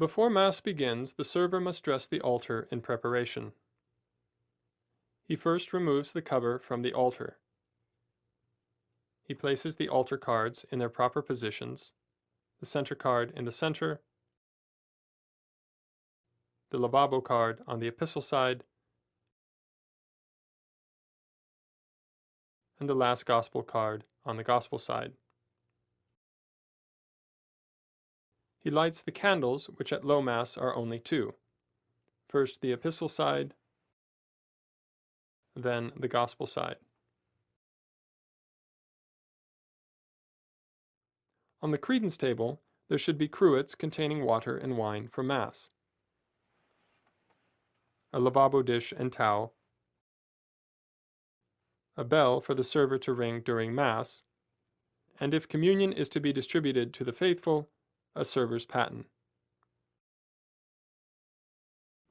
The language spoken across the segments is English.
Before Mass begins, the server must dress the altar in preparation. He first removes the cover from the altar. He places the altar cards in their proper positions, the center card in the center, the lavabo card on the epistle side, and the last gospel card on the gospel side. He lights the candles, which at low Mass are only two. First the epistle side, then the gospel side. On the credence table, there should be cruets containing water and wine for Mass, a lavabo dish and towel, a bell for the server to ring during Mass, and if communion is to be distributed to the faithful, a server's paten.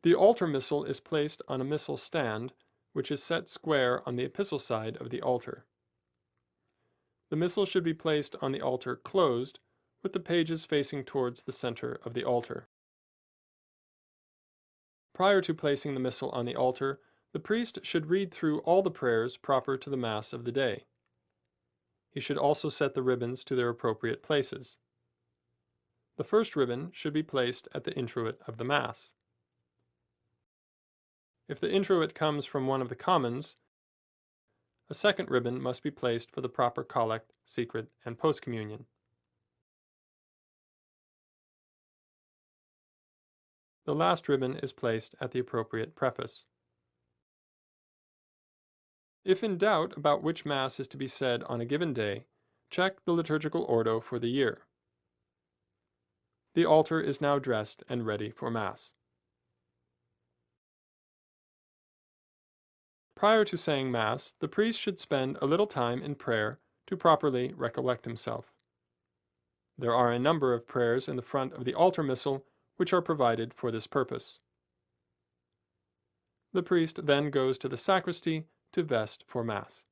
The altar missal is placed on a missal stand, which is set square on the epistle side of the altar. The missal should be placed on the altar closed, with the pages facing towards the center of the altar. Prior to placing the missal on the altar, the priest should read through all the prayers proper to the Mass of the day. He should also set the ribbons to their appropriate places. The first ribbon should be placed at the introit of the Mass. If the introit comes from one of the commons, a second ribbon must be placed for the proper collect, secret, and post-communion. The last ribbon is placed at the appropriate preface. If in doubt about which Mass is to be said on a given day, check the liturgical ordo for the year. The altar is now dressed and ready for Mass. Prior to saying Mass, the priest should spend a little time in prayer to properly recollect himself. There are a number of prayers in the front of the altar missal which are provided for this purpose. The priest then goes to the sacristy to vest for Mass.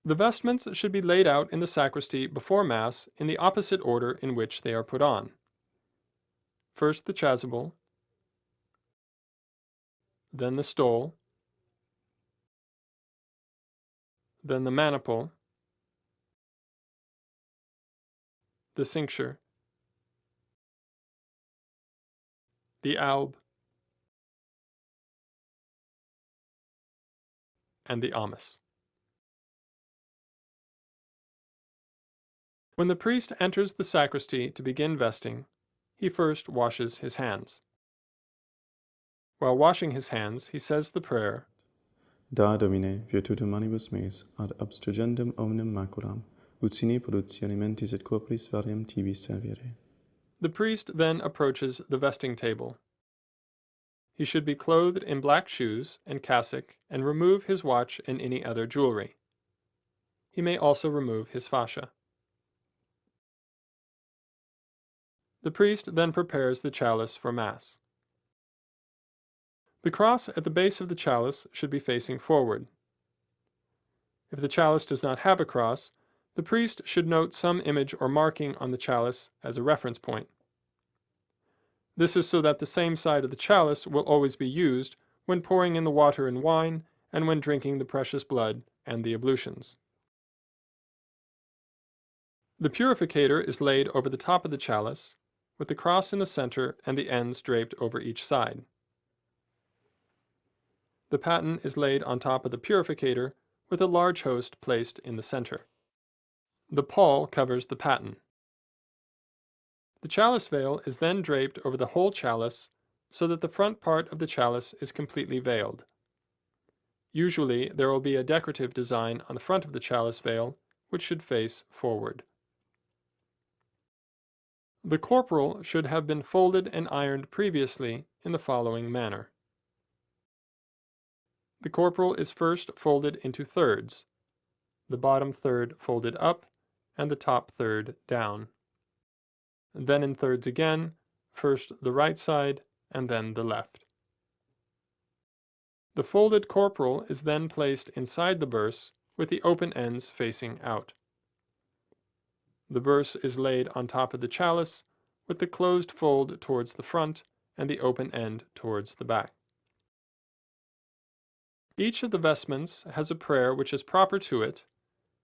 The vestments should be laid out in the sacristy before Mass in the opposite order in which they are put on. First the chasuble, then the stole, then the maniple, the cincture, the alb, and the amice. When the priest enters the sacristy to begin vesting, he first washes his hands. While washing his hands, he says the prayer, Da Domine, virtutum manibus meis, ad abstrugendum omnem maculam, ut sine pollutia mentis et corporis variam tibi serviere. The priest then approaches the vesting table. He should be clothed in black shoes and cassock and remove his watch and any other jewelry. He may also remove his fascia. The priest then prepares the chalice for Mass. The cross at the base of the chalice should be facing forward. If the chalice does not have a cross, the priest should note some image or marking on the chalice as a reference point. This is so that the same side of the chalice will always be used when pouring in the water and wine and when drinking the precious blood and the ablutions. The purificator is laid over the top of the chalice, with the cross in the center and the ends draped over each side. The paten is laid on top of the purificator, with a large host placed in the center. The pall covers the paten. The chalice veil is then draped over the whole chalice so that the front part of the chalice is completely veiled. Usually, there will be a decorative design on the front of the chalice veil, which should face forward. The corporal should have been folded and ironed previously in the following manner. The corporal is first folded into thirds, the bottom third folded up, and the top third down. Then in thirds again, first the right side, and then the left. The folded corporal is then placed inside the burse, with the open ends facing out. The burse is laid on top of the chalice, with the closed fold towards the front and the open end towards the back. Each of the vestments has a prayer which is proper to it,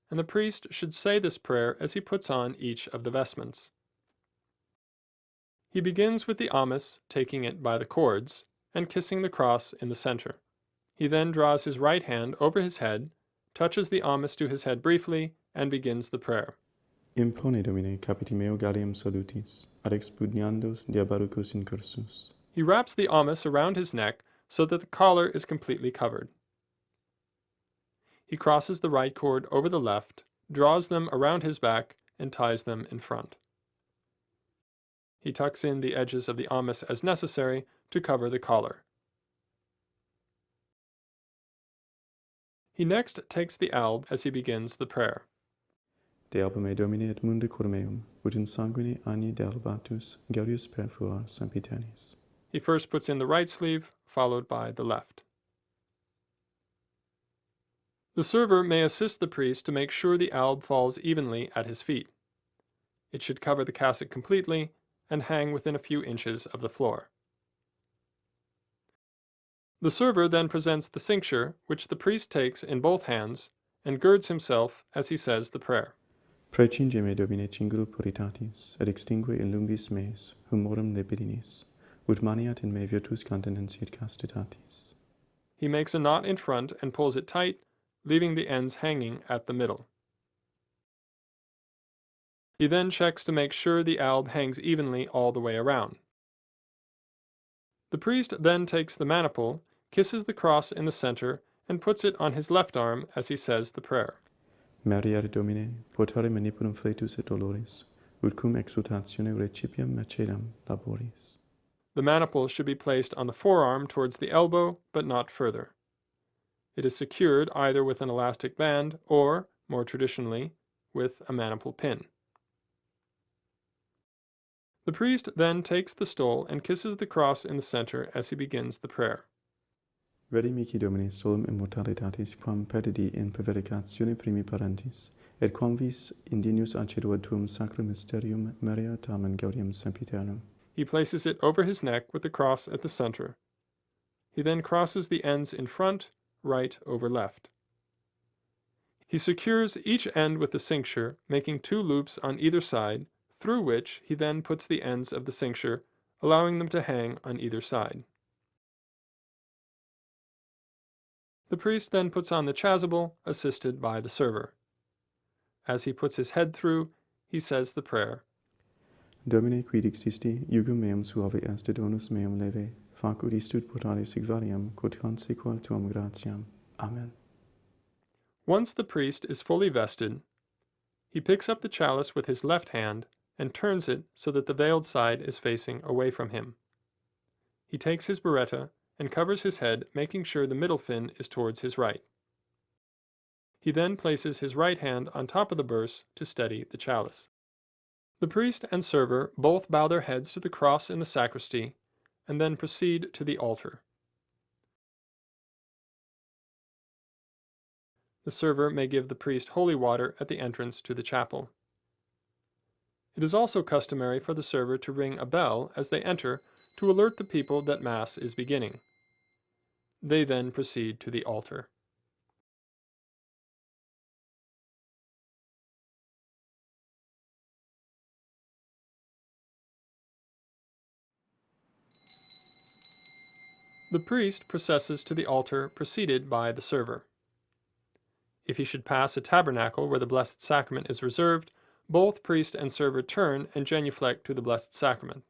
and the priest should say this prayer as he puts on each of the vestments. He begins with the amice, taking it by the cords, and kissing the cross in the center. He then draws his right hand over his head, touches the amice to his head briefly, and begins the prayer. Impone, Domine, capiti meo gallium salutis, ad expugniandos diabarucus incursus. He wraps the amice around his neck so that the collar is completely covered. He crosses the right cord over the left, draws them around his back, and ties them in front. He tucks in the edges of the amice as necessary to cover the collar. He next takes the alb as he begins the prayer. De alba me Domine et munde cor meum, ut in sanguine anni delbatus gaudius perfluar sempiternis. He first puts in the right sleeve, followed by the left. The server may assist the priest to make sure the alb falls evenly at his feet. It should cover the cassock completely and hang within a few inches of the floor. The server then presents the cincture, which the priest takes in both hands, and girds himself as he says the prayer. Precinge me Domine cinguru puritatis, et extingue in lungbis meis, humorum libidinis, ut maniat in me virtus continentia castitatis. He makes a knot in front and pulls it tight, leaving the ends hanging at the middle. He then checks to make sure the alb hangs evenly all the way around. The priest then takes the maniple, kisses the cross in the center, and puts it on his left arm as he says the prayer. Mariare Domine, potare manipulam fletus et dolores, ut cum exultatione recipiam mercedam laboris. The maniple should be placed on the forearm towards the elbow, but not further. It is secured either with an elastic band or, more traditionally, with a maniple pin. The priest then takes the stole and kisses the cross in the center as he begins the prayer. Vedi mihi Domine solum immortalitatis quam perdidi in prevaricatione primi parentis, et quam vis indinius acceduat tuum sacrum mysterium meria tamen gaudium sempiternum. He places it over his neck with the cross at the center. He then crosses the ends in front, right over left. He secures each end with the cincture, making 2 loops on either side, through which he then puts the ends of the cincture, allowing them to hang on either side. The priest then puts on the chasuble, assisted by the server. As he puts his head through, he says the prayer. Domine quid existi, iugum meum suave est donus meum leve, fac ut istud portare sig variam, quod consequal tuam gratiam. Amen. Once the priest is fully vested, he picks up the chalice with his left hand and turns it so that the veiled side is facing away from him. He takes his biretta and covers his head, making sure the middle fin is towards his right. He then places his right hand on top of the burse to steady the chalice. The priest and server both bow their heads to the cross in the sacristy and then proceed to the altar. The server may give the priest holy water at the entrance to the chapel. It is also customary for the server to ring a bell as they enter to alert the people that Mass is beginning. They then proceed to the altar. The priest processes to the altar preceded by the server. If he should pass a tabernacle where the Blessed Sacrament is reserved, both priest and server turn and genuflect to the Blessed Sacrament.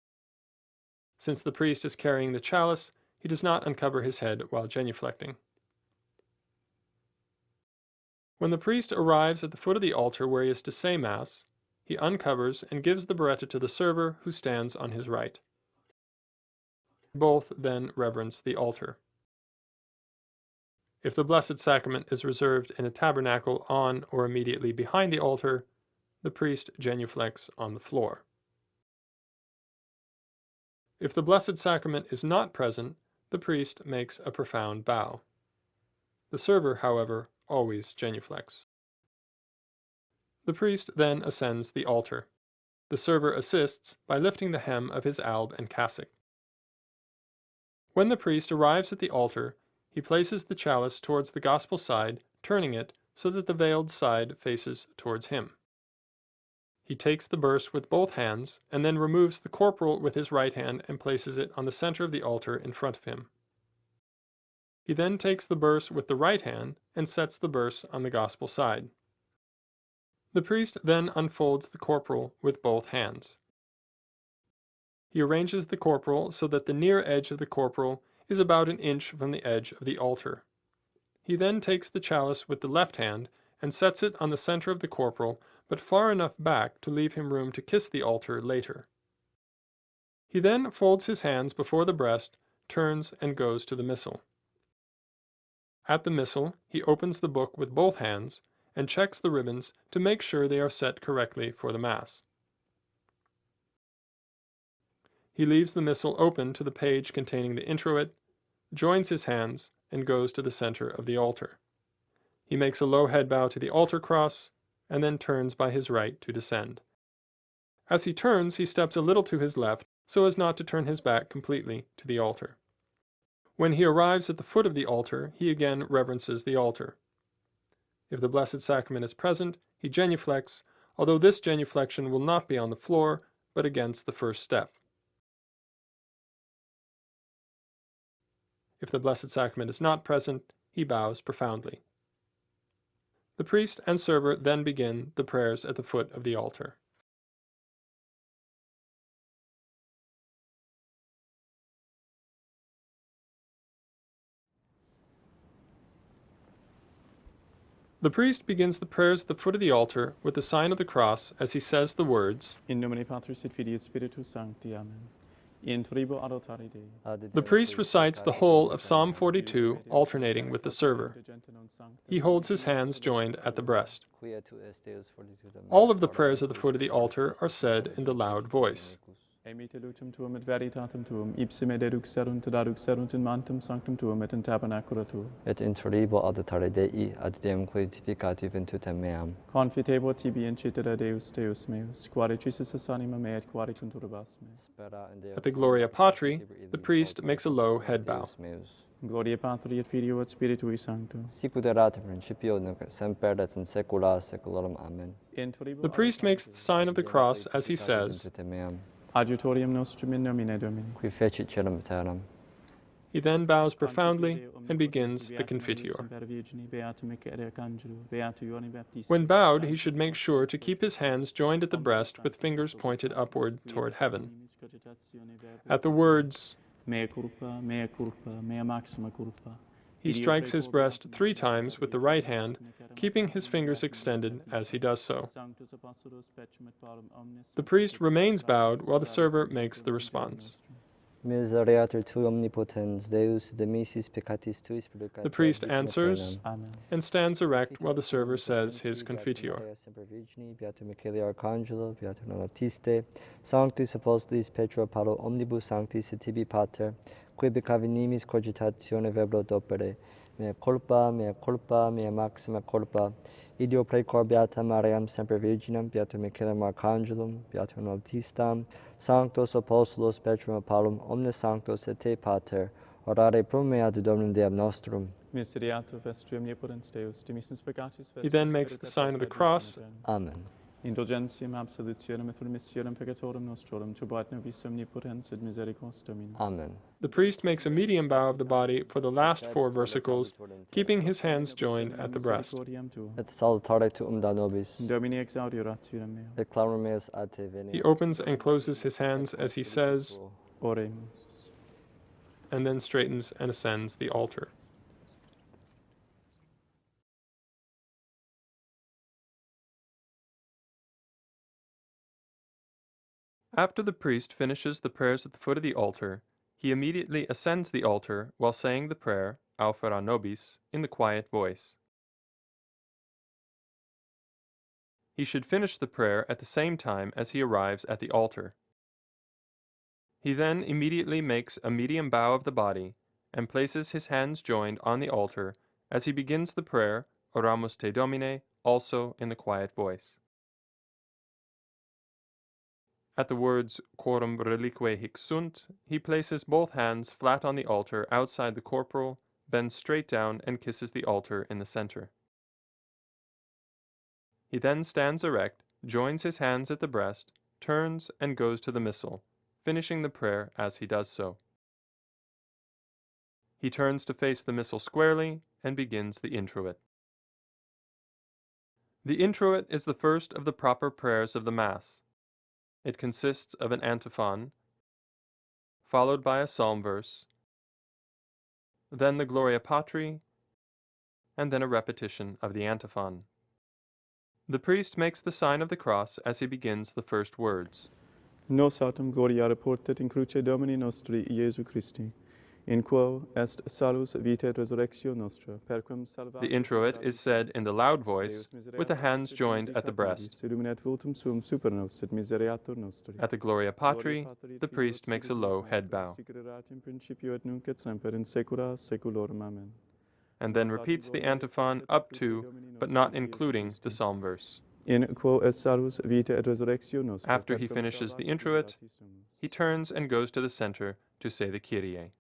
Since the priest is carrying the chalice, he does not uncover his head while genuflecting. When the priest arrives at the foot of the altar where he is to say Mass, he uncovers and gives the biretta to the server, who stands on his right. Both then reverence the altar. If the Blessed Sacrament is reserved in a tabernacle on or immediately behind the altar, the priest genuflects on the floor. If the Blessed Sacrament is not present, the priest makes a profound bow. The server, however, always genuflects. The priest then ascends the altar. The server assists by lifting the hem of his alb and cassock. When the priest arrives at the altar, he places the chalice towards the gospel side, turning it so that the veiled side faces towards him. He takes the burse with both hands, and then removes the corporal with his right hand and places it on the center of the altar in front of him. He then takes the burse with the right hand and sets the burse on the gospel side. The priest then unfolds the corporal with both hands. He arranges the corporal so that the near edge of the corporal is about an inch from the edge of the altar. He then takes the chalice with the left hand and sets it on the center of the corporal, but far enough back to leave him room to kiss the altar later. He then folds his hands before the breast, turns, and goes to the missal. At the missal, he opens the book with both hands and checks the ribbons to make sure they are set correctly for the Mass. He leaves the missal open to the page containing the introit, joins his hands, and goes to the center of the altar. He makes a low head bow to the altar cross, and then turns by his right to descend. As he turns, he steps a little to his left, so as not to turn his back completely to the altar. When he arrives at the foot of the altar, he again reverences the altar. If the Blessed Sacrament is present, he genuflects, although this genuflection will not be on the floor, but against the first step. If the Blessed Sacrament is not present, he bows profoundly. The priest and server then begin the prayers at the foot of the altar. The priest begins the prayers at the foot of the altar with the sign of the cross as he says the words, In nomine Patris et Filii et Spiritus Sancti. Amen. The priest recites the whole of Psalm 42, alternating with the server. He holds his hands joined at the breast. All of the prayers at the foot of the altar are said in the loud voice. Emite lutum tuum et veritatem tuum, ipsum deduxerunt traduxerunt in mantem sanctum tuum et in tabernacula tuum. Et interibo altare Dei ad Deum crucificati ventutem meam. Confitebo tibi incitera Deus Deus meus, quare trisis anima mea et quare conturbas me. At the Gloria Patri, the priest makes a low head bow. Gloria Patri et Filio et Spiritui Sancto. Sicut erat in principio nunc et semper et in saecula saeculorum. Amen. The priest makes the sign of the cross as he says, Adjutorium nostrum in nomine Domini. Qui fecit caelum et terram. He then bows profoundly and begins the Confiteor. When bowed, he should make sure to keep his hands joined at the breast with fingers pointed upward toward heaven. At the words, Mea culpa, mea culpa, mea maxima culpa. He strikes his breast 3 times with the right hand, keeping his fingers extended as he does so. The priest remains bowed while the server makes the response. Misereatur tui omnipotens, Deus de misis peccatis tuis purgatoris. The priest answers Amen. and stands erect while the server says his Confiteor. Beatum Michaeli Arcangelo, Beatum Baptiste, Sanctus Apostolis Petro Paulo omnibus sanctis et tibi pater, qui becavi nimis cogitatione verblo opere, mea culpa, mea maxima culpa, ideo precor beata Mariam semper virginam, beatum Michaelem Arcangelum, beatum Baptistam, Sanctos Apostolos Petrum Paulum, omnes sanctos et te pater, orare pro me ad Dominum Deum nostrum. Miseriatur vestrum omnipotens Deus, dimissis peccatis. He then makes the sign of the cross Amen. Indulgentiam absolutionem et remissionem peccatorum nostrorum, tubat nobis omnipotens et misericors Domini. Amen. The priest makes a medium bow of the body for the last 4 versicles, keeping his hands joined at the breast. Et salutare tuum da nobis, Domini exaudi orationem meo. et clamor meus ad te venia. He opens and closes his hands as he says, Oremus. and then straightens and ascends the altar. After the priest finishes the prayers at the foot of the altar, he immediately ascends the altar while saying the prayer, Aufera Nobis, in the quiet voice. He should finish the prayer at the same time as he arrives at the altar. He then immediately makes a medium bow of the body and places his hands joined on the altar as he begins the prayer, Oramus te Domine, also in the quiet voice. At the words Quorum relique hic sunt, he places both hands flat on the altar outside the corporal, bends straight down and kisses the altar in the center. He then stands erect, joins his hands at the breast, turns and goes to the missal, finishing the prayer as he does so. He turns to face the missal squarely and begins the introit. The introit is the first of the proper prayers of the Mass. It consists of an antiphon, followed by a psalm verse, then the Gloria Patri, and then a repetition of the antiphon. The priest makes the sign of the cross as he begins the first words. Nos autem gloriare portet in cruce Domini nostri Iesu Christi, in quo est salus vitae et resurrectio nostra, per quem salvatum. The introit is said in the loud voice, with the hands joined at the breast. Illuminat vultum suum super nos et misereatur nostri. At the Gloria Patri, the priest makes a low head bow, In principio et nunc et semper in saecula saeculorum. Amen. and then repeats the antiphon up to, but not including, the psalm verse. In quo est salus vitae et resurrectio nostra. After he finishes the introit, he turns and goes to the center to say the Kyrie.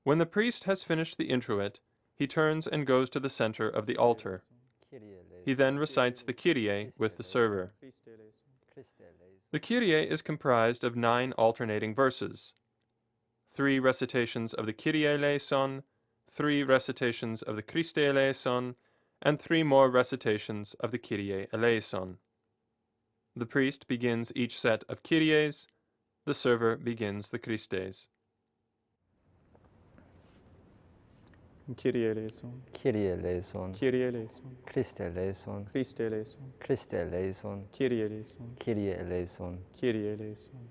When the priest has finished the introit, he turns and goes to the center of the altar. He then recites the Kyrie with the server. The Kyrie is comprised of 9 alternating verses, 3 recitations of the Kyrie eleison, 3 recitations of the Christe eleison, and 3 more recitations of the Kyrie eleison. The priest begins each set of Kyries, the server begins the Christes. Kyrie eleison. Kyrie eleison, Kyrie eleison. Christe eleison, Christe eleison. Christe eleison, Kyrie eleison. Kyrie eleison. Kyrie eleison.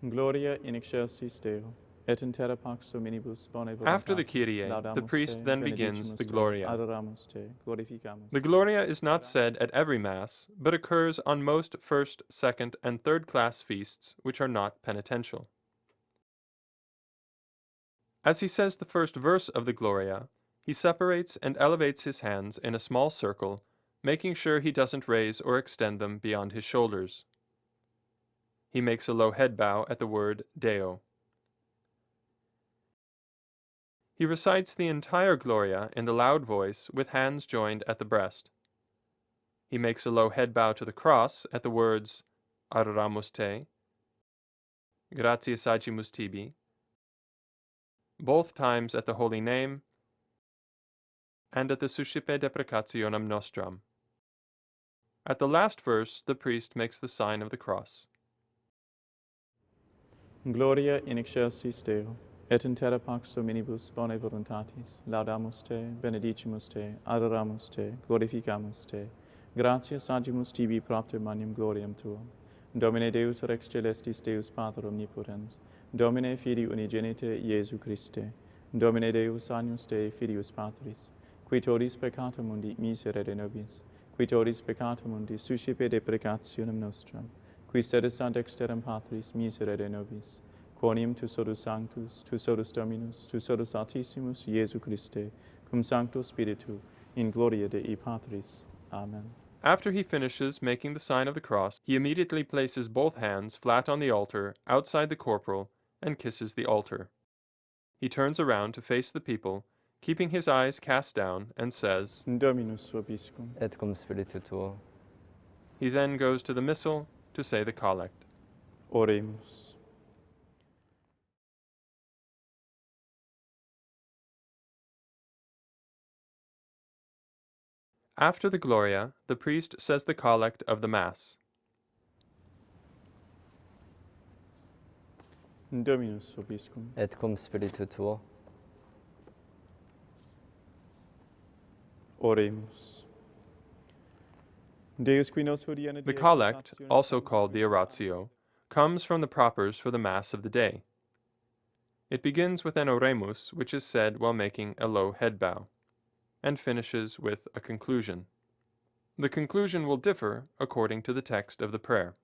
Gloria in excelsis Deo, et in terra pax hominibus bone voluntatis. After the Kyrie, the laudamus priest te, then begins benedicimus the te, Gloria. adoramus te, glorificamus The te. Gloria is not said at every Mass, but occurs on most first, second, and third class feasts which are not penitential. As he says the first verse of the Gloria, he separates and elevates his hands in a small circle, making sure he doesn't raise or extend them beyond his shoulders. He makes a low head bow at the word Deo. He recites the entire Gloria in the loud voice with hands joined at the breast. He makes a low head bow to the cross at the words Adoramus te, Gratias agimus tibi, both times at the Holy Name, and at the Suscipe deprecationem nostram. At the last verse, the priest makes the sign of the cross. Gloria in excelsis Deo, et in terra pax hominibus bone voluntatis, laudamus te, benedicimus te, adoramus te, glorificamus te, gratias agimus tibi propter magnum gloriam tuam. Domine Deus rex celestis Deus Pater omnipotens, Domine Filii unigenite Iesu Christe, Domine Deus agnus Dei Filius Patris, qui todis peccata mundi miserere nobis, qui todis peccata mundi suscipe deprecationem nostram, qui sedis ad dexteram Patris miserere nobis, quoniam tu sodus sanctus, tu sodus Dominus, tu sodus Altissimus Iesu Christe, cum Sancto Spiritu, in gloria Dei Patris. Amen. After he finishes making the sign of the cross, he immediately places both hands flat on the altar outside the corporal and kisses the altar. he turns around to face the people, keeping his eyes cast down, and says, Dominus vobiscum. Et cum spiritu tuo. He then goes to the Missal to say the Collect. Oremus. After the Gloria, the priest says the Collect of the Mass. Dominus vobiscum. Et cum spiritu tuo. Oremus. Deus qui nos hodierna The die Collect, exaltatione also sancti called the Oratio, comes from the propers for the Mass of the day. It begins with an Oremus, which is said while making a low head bow, and finishes with a conclusion. The conclusion will differ according to the text of the prayer.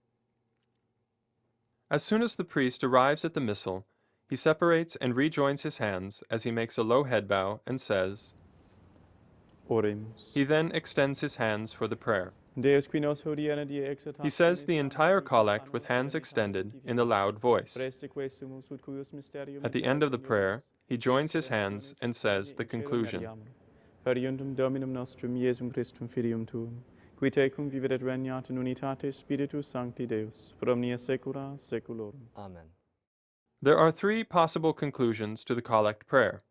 As soon as the priest arrives at the Missal, he separates and rejoins his hands as he makes a low head bow and says. Oremus. He then extends his hands for the prayer. Deus qui nos hodierna die exaltatione He says the entire sancti collect with annos hands veritatis extended in a vivimus. loud voice. Preste quesumus ut cuius mysterium At the end of the prayer, he joins his hands and says the conclusion. Periundum Dominum nostrum Iesum Christum Filium Tuum, qui tecum vivit et regnat in unitate Spiritus Sancti Deus, per omnia saecula saeculorum. Amen. There are three possible conclusions to the collect prayer.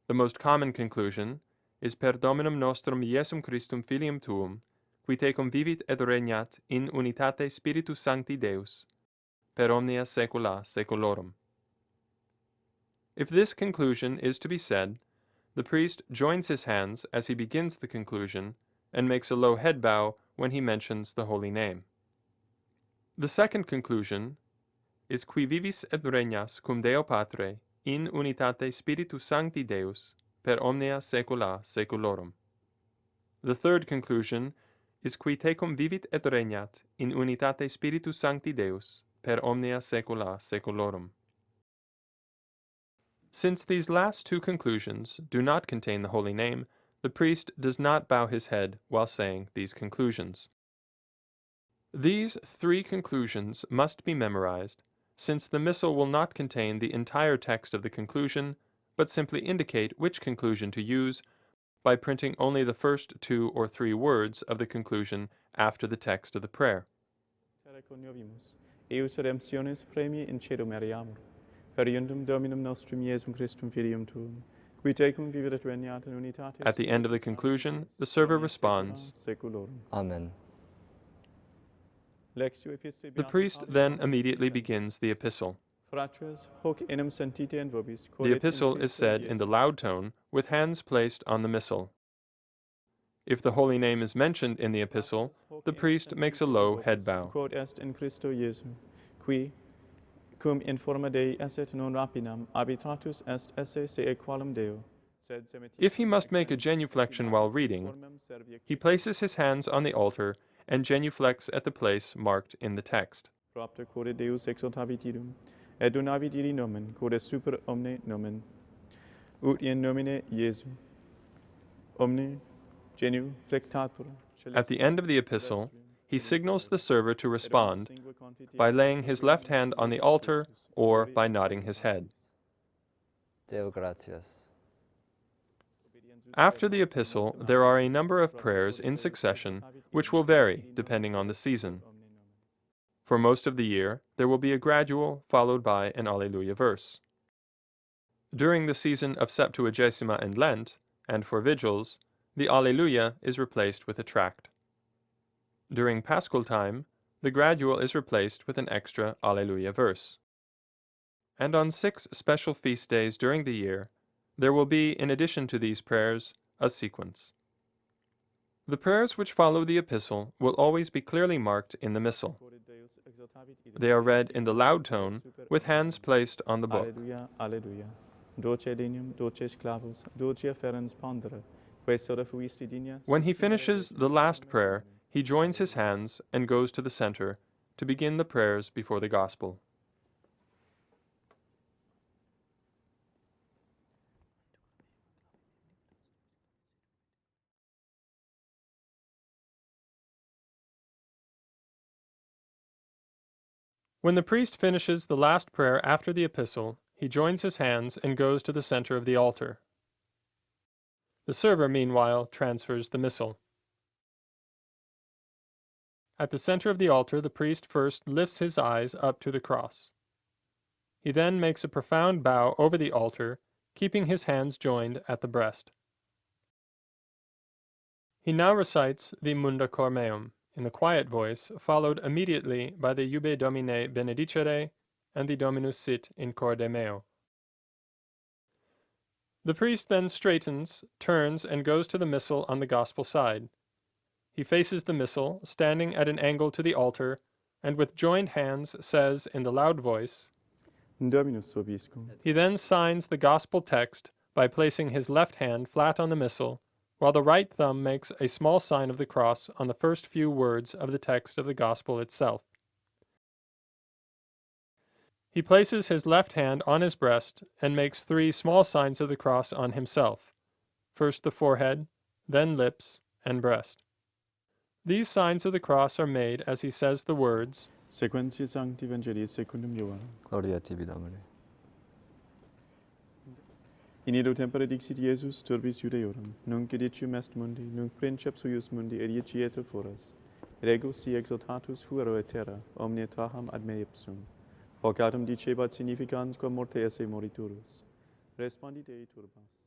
The most common conclusion is Per Dominum nostrum Iesum Christum Filium Tuum, qui tecum vivit et regnat in unitate Spiritus Sancti Deus, per omnia saecula saeculorum. If this conclusion is to be said, the priest joins his hands as he begins the conclusion and makes a low head bow when he mentions the holy name. The second conclusion is Qui vivis et regnas cum Deo Patre in unitate Spiritus Sancti Deus per omnia saecula saeculorum. The third conclusion is Qui tecum vivit et regnat in unitate Spiritus Sancti Deus per omnia saecula saeculorum. Since these last two conclusions do not contain the holy name, the priest does not bow his head while saying these conclusions. These three conclusions must be memorized, since the Missal will not contain the entire text of the conclusion, but simply indicate which conclusion to use by printing only the first 2 or 3 words of the conclusion after the text of the prayer. Eius redemptionis premii in cedo meriamur. Periundum Dominum nostrum Iesum Christum Filium Tuum, qui tecum vivit et regnat in unitate. At the end of the conclusion, the server responds, Saeculorum. Amen. The priest then immediately begins the epistle. Fratres, hoc enim sentite in vobis. The epistle is said in the loud tone, with hands placed on the missal. If the holy name is mentioned in the epistle, the priest makes a low head bow. Quod est in Christo Iesu, qui cum in forma Dei esset non rapinam, arbitratus est esse se equalum Deo. If he must make a genuflection while reading, he places his hands on the altar and genuflects at the place marked in the text. Propter quod Deus exaltavit idum, et donavit ili nomen, quod est super omne nomen, ut in nomine Iesu, omne genuflectatur. At the end of the epistle, he signals the server to respond by laying his left hand on the altar or by nodding his head. Deo gratias. After the epistle, there are a number of prayers in succession which will vary depending on the season. For most of the year, there will be a gradual followed by an Alleluia verse. During the season of Septuagesima and Lent, and for vigils, the Alleluia is replaced with a tract. During Paschal time, the gradual is replaced with an extra Alleluia verse. And on 6 special feast days during the year, there will be, in addition to these prayers, a sequence. The prayers which follow the epistle will always be clearly marked in the missal. They are read in the loud tone, with hands placed on the book. Alleluia, alleluia. Dulce dignum, dulce clavus, dulce afferens pondere. Queso refuisti digna. When he finishes the last prayer, he joins his hands and goes to the center to begin the prayers before the gospel. When the priest finishes the last prayer after the epistle, he joins his hands and goes to the center of the altar. The server, meanwhile, transfers the missal. At the center of the altar, the priest first lifts his eyes up to the cross. He then makes a profound bow over the altar, keeping his hands joined at the breast. He now recites the Munda Cor Meum in the quiet voice, followed immediately by the Iube Domine Benedicere and the Dominus Sit in Corde Meo. The priest then straightens, turns, and goes to the missal on the gospel side. He faces the missal, standing at an angle to the altar, and with joined hands says in the loud voice, Dominus vobiscum. He then signs the gospel text by placing his left hand flat on the missal, while the right thumb makes a small sign of the cross on the first few words of the text of the gospel itself. He places his left hand on his breast and makes 3 small signs of the cross on himself, first the forehead, then lips, and breast. These signs of the cross are made as he says the words, Sequentia Sancti Evangelii secundum Ioannem. Gloria tibi, Domine. In illo tempore dixit Iesus turbis Iudeorum, nunc edicium est mundi, nunc princeps huius mundi edicietur foras. Regos ti exaltatus fuero et terra, omnia traham ad me ipsum. Vocatum dicebat significans quam morte esse moriturus. Respondit ei turbas.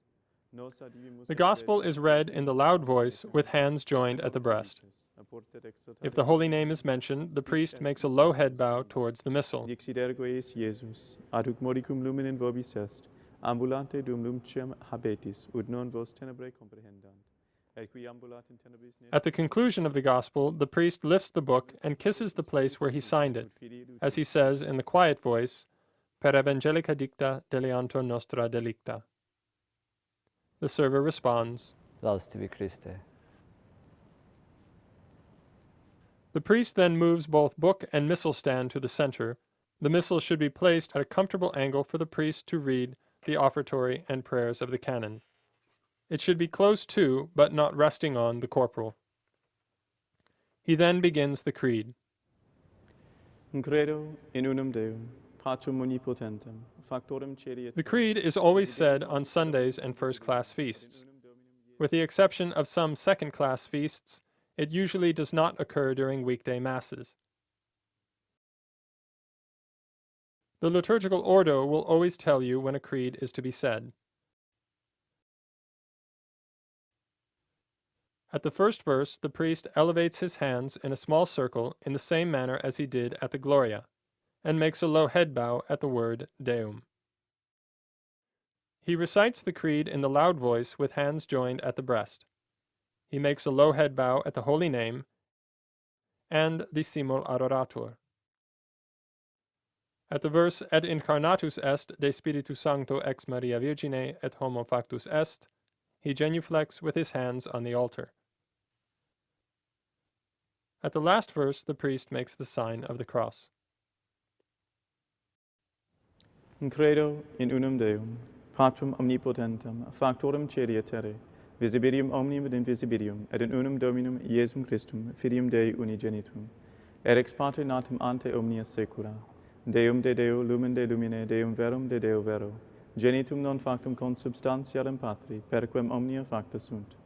Nos adivimus The gospel is read in the loud voice with hands joined at the breast. If the holy name is mentioned, the priest makes a low head bow towards the missal. Dixit ergo eis Iesus, ad hoc modicum lumen in vobis est, ambulante dum lumcium habetis, ut non vos tenebrae comprehendant. Et qui ambulat in tenebris At the conclusion of the gospel, the priest lifts the book and kisses the place where he signed it, as he says in the quiet voice, Per evangelica dicta deleantur nostra delicta. The server responds, Laus tibi, Christe. The priest then moves both book and missal stand to the center. The missal should be placed at a comfortable angle for the priest to read the offertory and prayers of the canon. It should be close to, but not resting on, the corporal. He then begins the creed. Credo in unum Deum, Patrum omnipotentem, factorem caeli et The creed is always said on Sundays and first-class feasts. With the exception of some second-class feasts, it usually does not occur during weekday masses. The liturgical ordo will always tell you when a creed is to be said. At the first verse, the priest elevates his hands in a small circle in the same manner as he did at the Gloria, and makes a low head bow at the word Deum. He recites the creed in the loud voice with hands joined at the breast. He makes a low head bow at the holy name and the simul adoratur. At the verse Et incarnatus est de Spiritu Sancto ex Maria Virgine et homo factus est, he genuflects with his hands on the altar. At the last verse, the priest makes the sign of the cross. Credo in unum Deum, Patrum omnipotentem, factorem caeli et terrae, visibilium omnium et invisibilium, et in unum Dominum Iesum Christum, Filium Dei unigenitum, et ex Patre natum ante omnia saecula, Deum de Deo, lumen de lumine, Deum verum de Deo vero, genitum non factum consubstantialem Patri, perquem omnia facta sunt,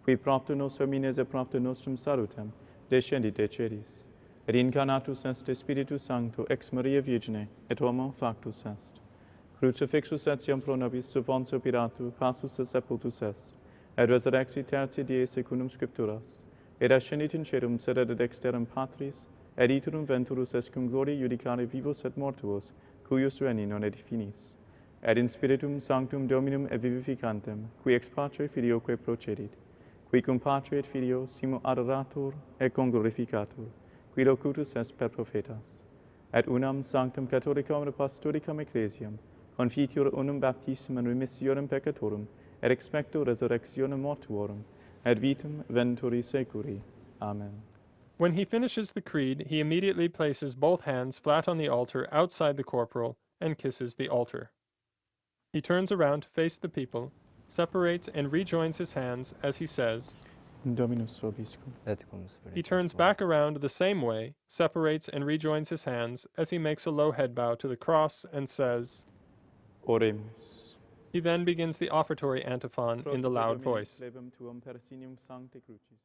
qui propter nos homines et propter nostrum salutem, descendit de celis, et incarnatus est de Spiritu Sancto ex Maria Virgine, et homo factus est. Crucifixus etiam pro nobis sub Pontio Pilatu, passus et sepultus est, et resurrexit tertia die secundum scripturas, et ascendit in caelum sede de dexterum Patris, et iterum venturus est cum gloria judicare vivos et mortuos, cuius regni non et finis, et in Spiritum Sanctum Dominum et vivificantem, qui ex Patre Filioque procedit, qui cum Patre et Filio simul adoratur et conglorificatur, qui locutus est per prophetas, et unam sanctum catholicum et apostolicae ecclesiam, confitior unum baptismum remissionem peccatorum, et expecto resurrectionem mortuorum, et vitam venturi seculi. Amen. When he finishes the creed, he immediately places both hands flat on the altar outside the corporal and kisses the altar. He turns around to face the people, separates and rejoins his hands as he says, Dominus vobiscum. Et cum spiritu He turns tuo. back around the same way, separates and rejoins his hands as he makes a low head bow to the cross and says. Oremus. He then begins the offertory antiphon in the loud voice. Plebem tuum per signium sancti crucis.